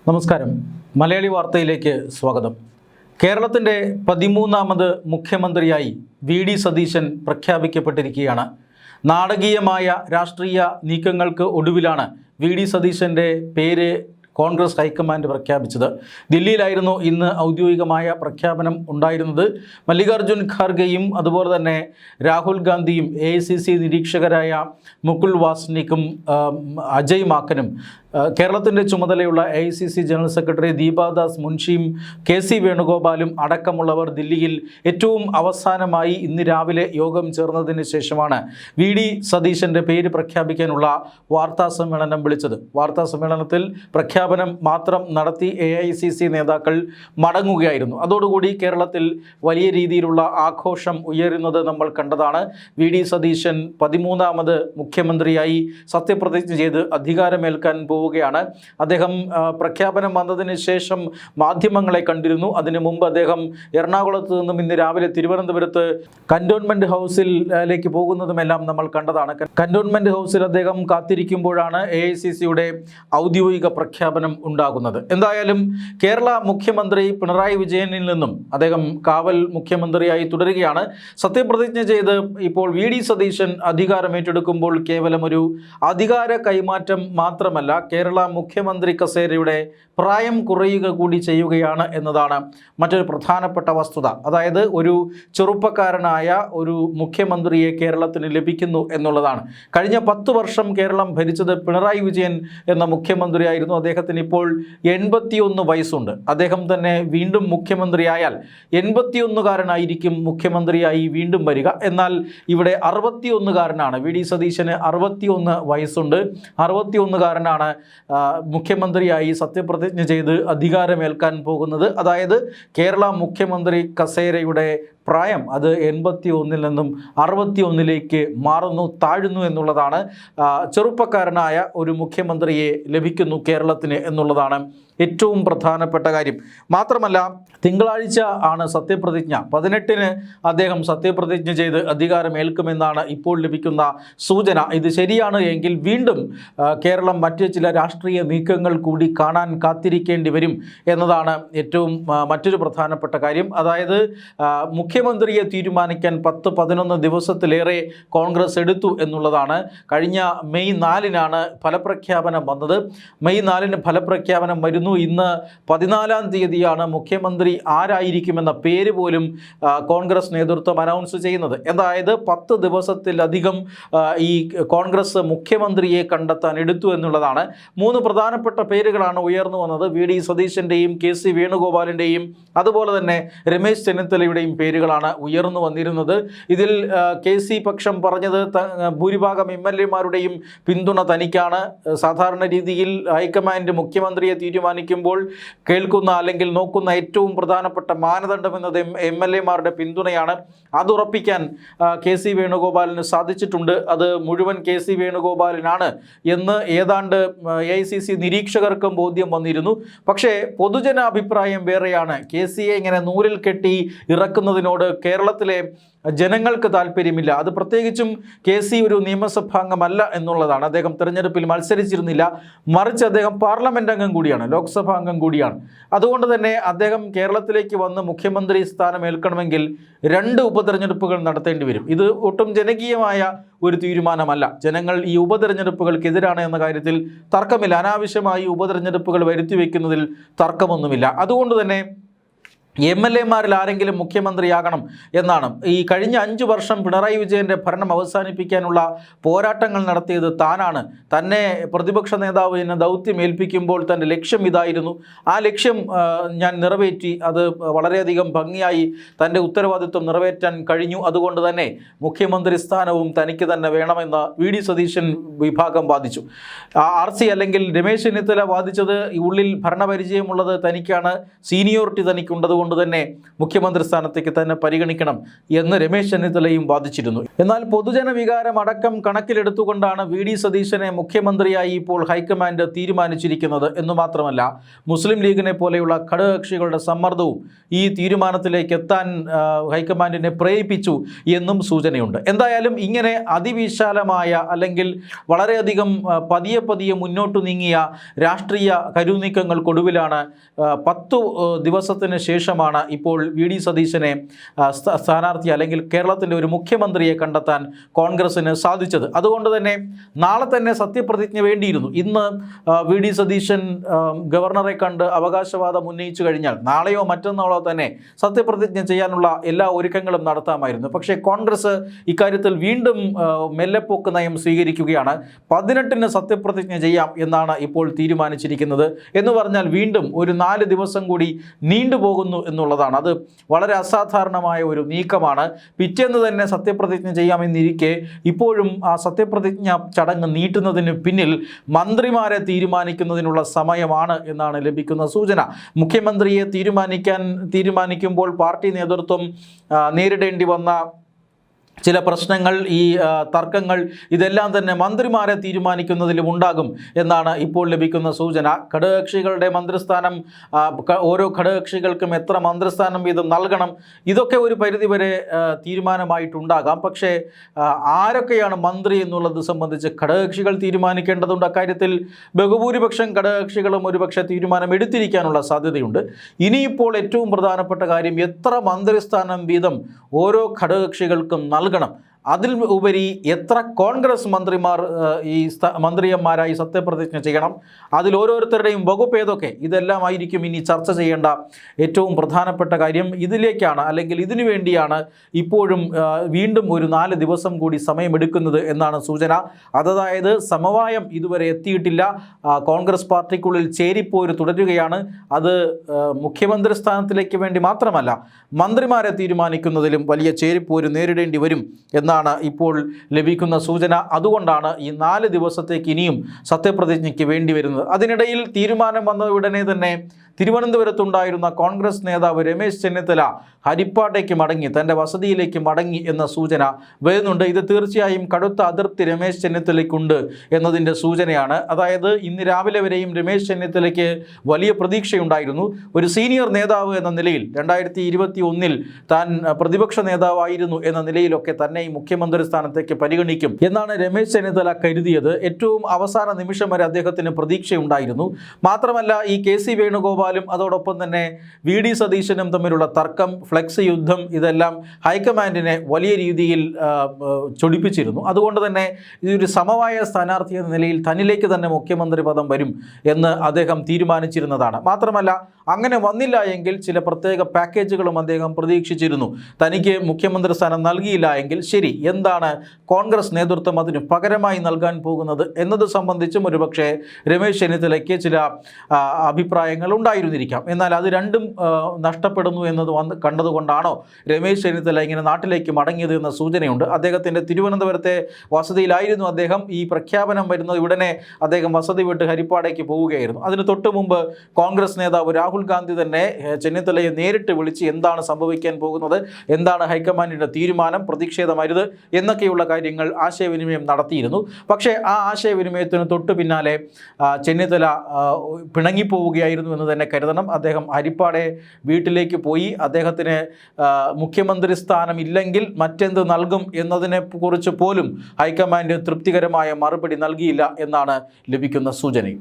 നമസ്കാരം. മലയാളി വാർത്തയിലേക്ക് സ്വാഗതം. കേരളത്തിൻ്റെ 13ാമത് മുഖ്യമന്ത്രിയായി വി.ഡി. സതീശൻ പ്രഖ്യാപിക്കപ്പെട്ടിരിക്കുകയാണ്. നാടകീയമായ രാഷ്ട്രീയ നീക്കങ്ങൾക്ക് ഒടുവിലാണ് വി.ഡി. സതീശൻ്റെ പേര് കോൺഗ്രസ് ഹൈക്കമാൻഡ് പ്രഖ്യാപിച്ചത്. ദില്ലിയിലായിരുന്നു ഇന്ന് ഔദ്യോഗികമായ പ്രഖ്യാപനം ഉണ്ടായിരുന്നത്. മല്ലികാർജ്ജുൻ ഖാർഗെയും അതുപോലെ തന്നെ രാഹുൽ ഗാന്ധിയും AICC നിരീക്ഷകരായ മുകുൾ വാസ്നിക്കും അജയ് മാക്കനും കേരളത്തിൻ്റെ ചുമതലയുള്ള AICC ജനറൽ സെക്രട്ടറി ദീപാദാസ് മുൻഷിയും KC വേണുഗോപാലും അടക്കമുള്ളവർ ദില്ലിയിൽ ഏറ്റവും അവസാനമായി ഇന്ന് രാവിലെ യോഗം ചേർന്നതിന് ശേഷമാണ് വി.ഡി. സതീശൻ്റെ പേര് പ്രഖ്യാപിക്കാനുള്ള വാർത്താ സമ്മേളനം വിളിച്ചത്. വാർത്താ സമ്മേളനത്തിൽ പ്രഖ്യാപനം മാത്രം നടത്തി AICC നേതാക്കൾ മടങ്ങുകയായിരുന്നു. അതോടുകൂടി കേരളത്തിൽ വലിയ രീതിയിലുള്ള ആഘോഷം ഉയരുന്നത് നമ്മൾ കണ്ടതാണ്. വി.ഡി. സതീശൻ 13ാമത് മുഖ്യമന്ത്രിയായി സത്യപ്രതിജ്ഞ ചെയ്ത് അധികാരമേൽക്കാൻ പോവുകയാണ്. അദ്ദേഹം പ്രഖ്യാപനം വന്നതിന് ശേഷം മാധ്യമങ്ങളെ കണ്ടിരുന്നു. അതിനു മുമ്പ് അദ്ദേഹം എറണാകുളത്ത് നിന്നും ഇന്ന് രാവിലെ തിരുവനന്തപുരത്ത് കന്റോൺമെന്റ് ഹൗസിലേക്ക് പോകുന്നതുമെല്ലാം നമ്മൾ കണ്ടതാണ്. കന്റോൺമെന്റ് ഹൗസിൽ അദ്ദേഹം കാത്തിരിക്കുമ്പോഴാണ് AICCയുടെ ഔദ്യോഗിക പ്രഖ്യാപനം ഉണ്ടാകുന്നത്. എന്തായാലും കേരള മുഖ്യമന്ത്രി പിണറായി വിജയനിൽ നിന്നും അദ്ദേഹം കാവൽ മുഖ്യമന്ത്രിയായി തുടരുകയാണ്. സത്യപ്രതിജ്ഞ ചെയ്ത് ഇപ്പോൾ വി.ഡി. സതീശൻ അധികാരം ഏറ്റെടുക്കുമ്പോൾ കേവലം ഒരു അധികാര കൈമാറ്റം മാത്രമല്ല, കേരള മുഖ്യമന്ത്രി കസേരയുടെ പ്രായം കുറയുക കൂടി ചെയ്യുകയാണ് എന്നതാണ് മറ്റൊരു പ്രധാനപ്പെട്ട വസ്തുത. അതായത് ഒരു ചെറുപ്പക്കാരനായ ഒരു മുഖ്യമന്ത്രിയെ കേരളത്തിന് ലഭിക്കുന്നു എന്നുള്ളതാണ്. കഴിഞ്ഞ 10 വർഷം കേരളം ഭരിച്ചത് പിണറായി വിജയൻ എന്ന മുഖ്യമന്ത്രിയായിരുന്നു. അദ്ദേഹത്തിന് ഇപ്പോൾ 81 വയസ്സുണ്ട്. അദ്ദേഹം തന്നെ വീണ്ടും മുഖ്യമന്ത്രിയായാൽ 81കാരനായിരിക്കും മുഖ്യമന്ത്രിയായി വീണ്ടും വരിക. എന്നാൽ ഇവിടെ 61കാരനാണ്. വി.ഡി. സതീശന് 61 വയസ്സുണ്ട്. 61കാരനാണ് മുഖ്യമന്ത്രിയായി സത്യപ്രതിജ്ഞ ചെയ്ത് അധികാരമേൽക്കാൻ പോകുന്നത്. അതായത് കേരള മുഖ്യമന്ത്രി കസേരയുടെ പ്രായം അത് 81 നിന്നും 61 മാറുന്നു, താഴുന്നു എന്നുള്ളതാണ്. ചെറുപ്പക്കാരനായ ഒരു മുഖ്യമന്ത്രിയെ ലഭിക്കുന്നു കേരളത്തിന് എന്നുള്ളതാണ് ഏറ്റവും പ്രധാനപ്പെട്ട കാര്യം. മാത്രമല്ല, തിങ്കളാഴ്ച ആണ് സത്യപ്രതിജ്ഞ. 18-ന് അദ്ദേഹം സത്യപ്രതിജ്ഞ ചെയ്ത് അധികാരമേൽക്കുമെന്നാണ് ഇപ്പോൾ ലഭിക്കുന്ന സൂചന. ഇത് ശരിയാണ് എങ്കിൽ വീണ്ടും കേരളം മറ്റ് ചില രാഷ്ട്രീയ നീക്കങ്ങൾ കൂടി കാണാൻ കാത്തിരിക്കേണ്ടി വരും എന്നതാണ് ഏറ്റവും മറ്റൊരു പ്രധാനപ്പെട്ട കാര്യം. അതായത് മുഖ്യമന്ത്രിയെ തീരുമാനിക്കാൻ 10-11 ദിവസത്തിലേറെ കോൺഗ്രസ് എടുത്തു എന്നുള്ളതാണ്. കഴിഞ്ഞ മെയ് 4-നാണ് ഫലപ്രഖ്യാപനം വന്നത്. മെയ് 4-ന് ഫലപ്രഖ്യാപനം വരുന്നു. ഇന്ന് 14-ാം തീയതിയാണ് മുഖ്യമന്ത്രി ആരായിരിക്കുമെന്ന പേര് പോലും കോൺഗ്രസ് നേതൃത്വം അനൗൺസ് ചെയ്യുന്നത്. അതായത് 10 ദിവസത്തിലധികം ഈ കോൺഗ്രസ് മുഖ്യമന്ത്രിയെ കണ്ടെത്താൻ എടുത്തു എന്നുള്ളതാണ്. 3 പ്രധാനപ്പെട്ട പേരുകളാണ് ഉയർന്നു വന്നത്. വി.ഡി. സതീശൻ്റെയും KC വേണുഗോപാലിൻ്റെയും അതുപോലെ തന്നെ രമേശ് ചെന്നിത്തലയുടെയും പേരുകളാണ് ഉയർന്നു വന്നിരുന്നത്. ഇതിൽ KC പക്ഷം പറഞ്ഞത് ഭൂരിഭാഗം MLA-മാരുടെയും പിന്തുണ തനിക്കാണ്. സാധാരണ രീതിയിൽ ഹൈക്കമാൻഡ് മുഖ്യമന്ത്രിയെ തീരുമാനിക്കുമ്പോൾ കേൾക്കുന്ന അല്ലെങ്കിൽ നോക്കുന്ന ഏറ്റവും പ്രധാനപ്പെട്ട മാനദണ്ഡം എന്നത് MLA-മാരുടെ പിന്തുണയാണ്. അതുറപ്പിക്കാൻ KC വേണുഗോപാലിന് സാധിച്ചിട്ടുണ്ട്. അത് മുഴുവൻ KC വേണുഗോപാലിനാണ് എന്ന് ഏതാണ്ട് AICC നിരീക്ഷകർക്കും ബോധ്യം വന്നിരുന്നു. പക്ഷേ പൊതുജന അഭിപ്രായം വേറെയാണ്. KCയെ ഇങ്ങനെ നൂലിൽ കെട്ടി ഇറക്കുന്നതിനോട് കേരളത്തിലെ ജനങ്ങൾക്ക് താല്പര്യമില്ല. അത് പ്രത്യേകിച്ചും KC ഒരു നിയമസഭാംഗമല്ല എന്നുള്ളതാണ്. അദ്ദേഹം തെരഞ്ഞെടുപ്പിൽ മത്സരിച്ചിരുന്നില്ല. മറിച്ച് അദ്ദേഹം പാർലമെൻറ്റ് അംഗം കൂടിയാണ്, ലോക്സഭാ അംഗം കൂടിയാണ്. അതുകൊണ്ട് തന്നെ അദ്ദേഹം കേരളത്തിലേക്ക് വന്ന് മുഖ്യമന്ത്രി സ്ഥാനം ഏൽക്കണമെങ്കിൽ 2 ഉപതെരഞ്ഞെടുപ്പുകൾ നടത്തേണ്ടി വരും. ഇത് ഒട്ടും ജനകീയമായ ഒരു തീരുമാനമല്ല. ജനങ്ങൾ ഈ ഉപതെരഞ്ഞെടുപ്പുകൾക്കെതിരാണ് എന്ന കാര്യത്തിൽ തർക്കമില്ല. അനാവശ്യമായി ഉപതെരഞ്ഞെടുപ്പുകൾ വരുത്തിവെക്കുന്നതിൽ തർക്കമൊന്നുമില്ല. അതുകൊണ്ട് തന്നെ MLA-മാരിൽ ആരെങ്കിലും മുഖ്യമന്ത്രിയാകണം എന്നാണ്. ഈ കഴിഞ്ഞ 5 വർഷം പിണറായി വിജയൻ്റെ ഭരണം അവസാനിപ്പിക്കാനുള്ള പോരാട്ടങ്ങൾ നടത്തിയത് താനാണ്. തന്നെ പ്രതിപക്ഷ നേതാവ് എന്നെ ദൗത്യം ഏൽപ്പിക്കുമ്പോൾ തൻ്റെ ലക്ഷ്യം ഇതായിരുന്നു. ആ ലക്ഷ്യം ഞാൻ നിറവേറ്റി. അത് വളരെയധികം ഭംഗിയായി തൻ്റെ ഉത്തരവാദിത്വം നിറവേറ്റാൻ കഴിഞ്ഞു. അതുകൊണ്ട് തന്നെ മുഖ്യമന്ത്രി സ്ഥാനവും തനിക്ക് തന്നെ വേണമെന്ന് വി.ഡി. സതീശൻ വിഭാഗം വാദിച്ചു. RC അല്ലെങ്കിൽ രമേശ് ചെന്നിത്തല വാദിച്ചത് ഉള്ളിൽ ഭരണപരിചയമുള്ളത് തനിക്കാണ്, സീനിയോറിറ്റി തനിക്കുണ്ടതുകൊണ്ട് അതുകൊണ്ട് തന്നെ മുഖ്യമന്ത്രി സ്ഥാനത്തേക്ക് തന്നെ പരിഗണിക്കണം എന്ന് രമേശ് ചെന്നിത്തലയും വാദിച്ചിരുന്നു. എന്നാൽ പൊതുജന വികാരം അടക്കം കണക്കിലെടുത്തുകൊണ്ടാണ് വി.ഡി. സതീശനെ മുഖ്യമന്ത്രിയായി ഇപ്പോൾ ഹൈക്കമാൻഡ് തീരുമാനിച്ചിരിക്കുന്നത് എന്ന് മാത്രമല്ല, മുസ്ലിം ലീഗിനെ പോലെയുള്ള ഘടകകക്ഷികളുടെ സമ്മർദ്ദവും ഈ തീരുമാനത്തിലേക്ക് എത്താൻ ഹൈക്കമാൻഡിനെ പ്രേരിപ്പിച്ചു എന്നും സൂചനയുണ്ട്. എന്തായാലും ഇങ്ങനെ അതിവിശാലമായ അല്ലെങ്കിൽ വളരെയധികം പതിയെ മുന്നോട്ടു നീങ്ങിയ രാഷ്ട്രീയ കരുനീക്കങ്ങൾക്കൊടുവിലാണ് 10 ദിവസത്തിന് ശേഷമാണ് ഇപ്പോൾ വി.ഡി. സതീശനെ സ്ഥാനാർത്ഥി അല്ലെങ്കിൽ കേരളത്തിൻ്റെ ഒരു മുഖ്യമന്ത്രിയെ കണ്ടെത്താൻ കോൺഗ്രസിന് സാധിച്ചത്. അതുകൊണ്ട് തന്നെ നാളെ തന്നെ സത്യപ്രതിജ്ഞ വേണ്ടിയിരുന്നു. ഇന്ന് വി.ഡി. സതീശൻ ഗവർണറെ കണ്ട് അവകാശവാദം ഉന്നയിച്ചു കഴിഞ്ഞാൽ നാളെയോ മറ്റന്നാളോ തന്നെ സത്യപ്രതിജ്ഞ ചെയ്യാനുള്ള എല്ലാ ഒരുക്കങ്ങളും നടത്താമായിരുന്നു. പക്ഷേ കോൺഗ്രസ് ഇക്കാര്യത്തിൽ വീണ്ടും മെല്ലെപ്പോക്ക് നയം സ്വീകരിക്കുകയാണ്. 18-ന് സത്യപ്രതിജ്ഞ ചെയ്യാം എന്നാണ് ഇപ്പോൾ തീരുമാനിച്ചിരിക്കുന്നത്. എന്ന് പറഞ്ഞാൽ വീണ്ടും ഒരു 4 ദിവസം കൂടി നീണ്ടുപോകുന്നു എന്നുള്ളതാണ്. അത് വളരെ അസാധാരണമായ ഒരു നീക്കമാണ്. പിറ്റേന്ന് തന്നെ സത്യപ്രതിജ്ഞ ചെയ്യാമെന്നിരിക്കെ ഇപ്പോഴും ആ സത്യപ്രതിജ്ഞ ചടങ്ങ് നീട്ടുന്നതിന് പിന്നിൽ മന്ത്രിമാരെ തീരുമാനിക്കുന്നതിനുള്ള സമയമാണ് എന്നാണ് ലഭിക്കുന്ന സൂചന. മുഖ്യമന്ത്രിയെ തീരുമാനിക്കുമ്പോൾ പാർട്ടി നേതൃത്വം നേരിടേണ്ടി വന്ന ചില പ്രശ്നങ്ങൾ, ഈ തർക്കങ്ങൾ, ഇതെല്ലാം തന്നെ മന്ത്രിമാരെ തീരുമാനിക്കുന്നതിലും ഉണ്ടാകും എന്നാണ് ഇപ്പോൾ ലഭിക്കുന്ന സൂചന. ഘടകകക്ഷികളുടെ മന്ത്രിസ്ഥാനം, ഓരോ ഘടകകക്ഷികൾക്കും എത്ര മന്ത്രിസ്ഥാനം വീതം നൽകണം, ഇതൊക്കെ ഒരു പരിധിവരെ തീരുമാനമായിട്ടുണ്ടാകാം. പക്ഷേ ആരൊക്കെയാണ് മന്ത്രി എന്നുള്ളത് സംബന്ധിച്ച് ഘടകകക്ഷികൾ തീരുമാനിക്കേണ്ടതുണ്ട്. അക്കാര്യത്തിൽ ബഹുഭൂരിപക്ഷം ഘടകകക്ഷികളും ഒരുപക്ഷെ തീരുമാനം എടുത്തിരിക്കാനുള്ള സാധ്യതയുണ്ട്. ഇനിയിപ്പോൾ ഏറ്റവും പ്രധാനപ്പെട്ട കാര്യം എത്ര മന്ത്രിസ്ഥാനം വീതം ഓരോ ഘടകകക്ഷികൾക്കും നൽകണം. അതിൽ ഉപരി എത്ര കോൺഗ്രസ് മന്ത്രിമാർ ഈ മന്ത്രിമാരായി സത്യപ്രതിജ്ഞ ചെയ്യണം, അതിൽ ഓരോരുത്തരുടെയും വകുപ്പ് ഏതൊക്കെ, ഇതെല്ലാം ആയിരിക്കും ഇനി ചർച്ച ചെയ്യേണ്ട ഏറ്റവും പ്രധാനപ്പെട്ട കാര്യം. ഇതിലേക്കാണ് അല്ലെങ്കിൽ ഇതിനു വേണ്ടിയാണ് ഇപ്പോഴും വീണ്ടും ഒരു 4 ദിവസം കൂടി സമയമെടുക്കുന്നത് എന്നാണ് സൂചന. അതായത് സമവായം ഇതുവരെ എത്തിയിട്ടില്ല. കോൺഗ്രസ് പാർട്ടിക്കുള്ളിൽ ചേരിപ്പോര് തുടരുകയാണ്. അത് മുഖ്യമന്ത്രി സ്ഥാനത്തിലേക്ക് വേണ്ടി മാത്രമല്ല, മന്ത്രിമാരെ തീരുമാനിക്കുന്നതിലും വലിയ ചേരിപ്പോര് നേരിടേണ്ടി വരും എന്നാണ് ഇപ്പോൾ ലഭിക്കുന്ന സൂചന. അതുകൊണ്ടാണ് ഈ 4 ദിവസത്തേക്ക് ഇനിയും സത്യപ്രതിജ്ഞയ്ക്ക് വേണ്ടി വരുന്നത്. അതിനിടയിൽ തീരുമാനം വന്ന ഉടനെ തന്നെ തിരുവനന്തപുരത്തുണ്ടായിരുന്ന കോൺഗ്രസ് നേതാവ് രമേശ് ചെന്നിത്തല ഹരിപ്പാട്ടേക്ക് മടങ്ങി, തൻ്റെ വസതിയിലേക്ക് മടങ്ങി എന്ന സൂചന വരുന്നുണ്ട്. ഇത് തീർച്ചയായും കടുത്ത അതൃപ്തി രമേശ് ചെന്നിത്തലയ്ക്കുണ്ട് എന്നതിൻ്റെ സൂചനയാണ്. അതായത് ഇന്ന് രാവിലെ വരെയും രമേശ് ചെന്നിത്തലയ്ക്ക് വലിയ പ്രതീക്ഷയുണ്ടായിരുന്നു. ഒരു സീനിയർ നേതാവ് എന്ന നിലയിൽ 2021 താൻ പ്രതിപക്ഷ നേതാവായിരുന്നു എന്ന നിലയിലൊക്കെ തന്നെ ഈ മുഖ്യമന്ത്രി സ്ഥാനത്തേക്ക് പരിഗണിക്കും എന്നാണ് രമേശ് ചെന്നിത്തല കരുതിയത്. ഏറ്റവും അവസാന നിമിഷം വരെ അദ്ദേഹത്തിന് പ്രതീക്ഷയുണ്ടായിരുന്നു. മാത്രമല്ല ഈ കെ.സി. വേണുഗോപാലും അതോടൊപ്പം തന്നെ വി.ഡി. സതീശനും തമ്മിലുള്ള തർക്കം, ഫ്ലെക്സ് യുദ്ധം, ഇതെല്ലാം ഹൈക്കമാൻഡിനെ വലിയ രീതിയിൽ ചൊടിപ്പിച്ചിരുന്നു. അതുകൊണ്ട് തന്നെ ഇതൊരു സമവായ സ്ഥാനാർത്ഥി എന്ന നിലയിൽ തന്നിലേക്ക് തന്നെ മുഖ്യമന്ത്രി പദം വരും എന്ന് അദ്ദേഹം തീരുമാനിച്ചിരുന്നതാണ്. മാത്രമല്ല അങ്ങനെ വന്നില്ല എങ്കിൽ ചില പ്രത്യേക പാക്കേജുകളും അദ്ദേഹം പ്രതീക്ഷിച്ചിരുന്നു. തനിക്ക് മുഖ്യമന്ത്രി സ്ഥാനം നൽകിയില്ല എങ്കിൽ ശരി, എന്താണ് കോൺഗ്രസ് നേതൃത്വം അതിന് പകരമായി നൽകാൻ പോകുന്നത് എന്നത് സംബന്ധിച്ചും ഒരുപക്ഷെ രമേശ് ചെന്നിത്തലയ്ക്ക് ചില അഭിപ്രായങ്ങൾ ഉണ്ടായിരുന്നിരിക്കാം. എന്നാൽ അത് രണ്ടും നഷ്ടപ്പെടുന്നു എന്നത് കണ്ടതുകൊണ്ടാണോ രമേശ് ചെന്നിത്തല ഇങ്ങനെ നാട്ടിലേക്ക് മടങ്ങിയത് എന്ന സൂചനയുണ്ട്. അദ്ദേഹത്തിൻ്റെ തിരുവനന്തപുരത്തെ വസതിയിലായിരുന്നു അദ്ദേഹം. ഈ പ്രഖ്യാപനം വരുന്നത് ഉടനെ അദ്ദേഹം വസതി വിട്ട് ഹരിപ്പാടേക്ക് പോവുകയായിരുന്നു. അതിന് തൊട്ട് മുമ്പ് കോൺഗ്രസ് നേതാവ് രാഹുൽ ഗാന്ധി തന്നെ ചെന്നിത്തലയെ നേരിട്ട് വിളിച്ച് എന്താണ് സംഭവിക്കാൻ പോകുന്നത്, എന്താണ് ഹൈക്കമാൻഡിൻ്റെ തീരുമാനം, പ്രതിഷേധമരുത് എന്നൊക്കെയുള്ള കാര്യങ്ങൾ ആശയവിനിമയം നടത്തിയിരുന്നു. പക്ഷേ ആ ആശയവിനിമയത്തിന് തൊട്ട് പിന്നാലെ ചെന്നിത്തല പിണങ്ങിപ്പോവുകയായിരുന്നു എന്ന് തന്നെ കരുതണം. അദ്ദേഹം ഹരിപ്പാടെ വീട്ടിലേക്ക് പോയി അദ്ദേഹത്തിന് മുഖ്യമന്ത്രി സ്ഥാനം ഇല്ലെങ്കിൽ മറ്റെന്ത് നൽകും എന്നതിനെ കുറിച്ച് പോലും ഹൈക്കമാൻഡ് തൃപ്തികരമായ മറുപടി നൽകിയില്ല എന്നാണ് ലഭിക്കുന്ന സൂചനയും.